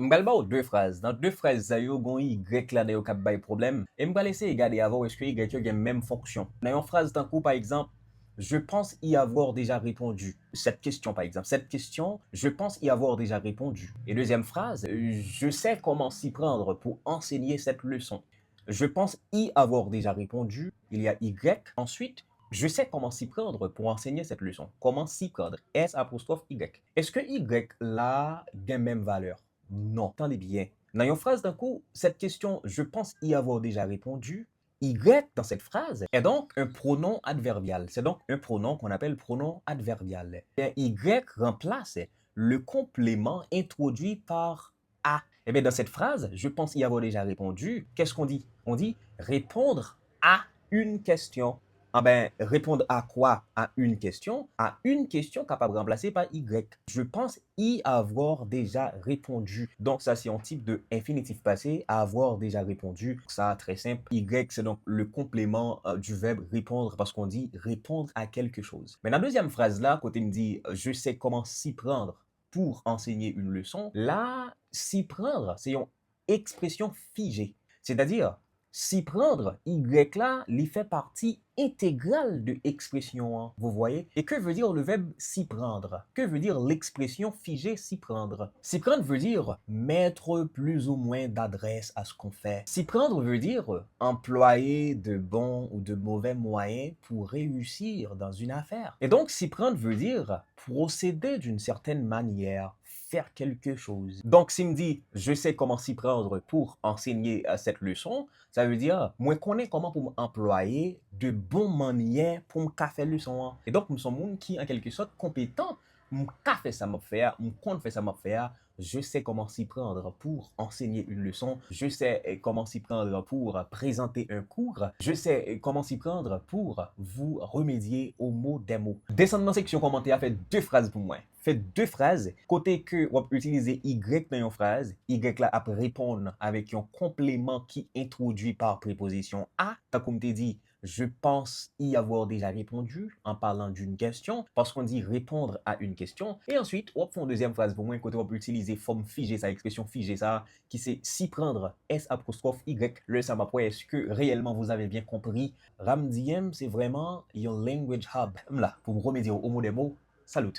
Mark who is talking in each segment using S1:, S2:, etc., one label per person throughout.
S1: M'bral ba ou deux phrases. Dans deux phrases, ça yo gon Y là dans k'ap bay problème. Et m'bral essayer regarder avant est-ce que Y yo gen même fonction. Dans une phrase d'un coup par exemple, je pense y avoir déjà répondu. Cette question par exemple, cette question, je pense y avoir déjà répondu. Et deuxième phrase, je sais comment s'y prendre pour enseigner cette leçon. Je pense y avoir déjà répondu. Il y a Y. Ensuite, je sais comment s'y prendre pour enseigner cette leçon. Comment s'y prendre? S apostrophe Y. Est-ce que Y là gagne même valeur? Non. Attendez bien. Dans une phrase d'un coup, cette question, je pense y avoir déjà répondu. Y dans cette phrase est donc un pronom adverbial. C'est donc un pronom qu'on appelle pronom adverbial. Et Y remplace le complément introduit par a. Et bien dans cette phrase, je pense y avoir déjà répondu. Qu'est-ce qu'on dit? On dit répondre à une question. Ah ben, répondre à quoi? À une question. À une question capable de remplacer par Y. Je pense y avoir déjà répondu. Donc, ça, c'est un type de infinitif passé, avoir déjà répondu. Ça, très simple. Y, c'est donc le complément du verbe répondre parce qu'on dit répondre à quelque chose. Mais dans la deuxième phrase là, côté me dit je sais comment s'y prendre pour enseigner une leçon. Là, s'y prendre, c'est une expression figée. C'est-à-dire, s'y prendre, Y là, il fait partie intégrale de l'expression, vous voyez? Et que veut dire le verbe s'y prendre? Que veut dire l'expression figée s'y prendre? S'y prendre veut dire mettre plus ou moins d'adresse à ce qu'on fait. S'y prendre veut dire employer de bons ou de mauvais moyens pour réussir dans une affaire. Et donc, s'y prendre veut dire procéder d'une certaine manière, faire quelque chose. Donc, s'il me dit, je sais comment s'y prendre pour enseigner cette leçon, ça veut dire, moi, connais comment pour employer de bons manières pour me faire leçon. Et donc, nous sommes monde qui, en quelque sorte, compétent. Mon fait ça m'a faire, mon compte fait ça m'a faire. Je sais comment s'y prendre pour enseigner une leçon. Je sais comment s'y prendre pour présenter un cours. Je sais comment s'y prendre pour vous remédier aux mots des mots. Descendez dans la section commentaire, faites deux phrases pour moi. Faites deux phrases. Côté que vous utilisez Y dans une phrase, Y là après répondre avec un complément qui introduit par préposition à. Comme tu dit, je pense y avoir déjà répondu en parlant d'une question, parce qu'on dit répondre à une question. Et ensuite, on fait une deuxième phrase pour moi, côté on peut utiliser forme figée, ça, expression figée, ça, qui c'est s'y prendre, S apostrophe Y. Le ça m'apprend, est-ce que réellement vous avez bien compris? Ramdiem, c'est vraiment your language hub. Là, pour me remédier au mot des mots, salut.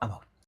S1: I'm out.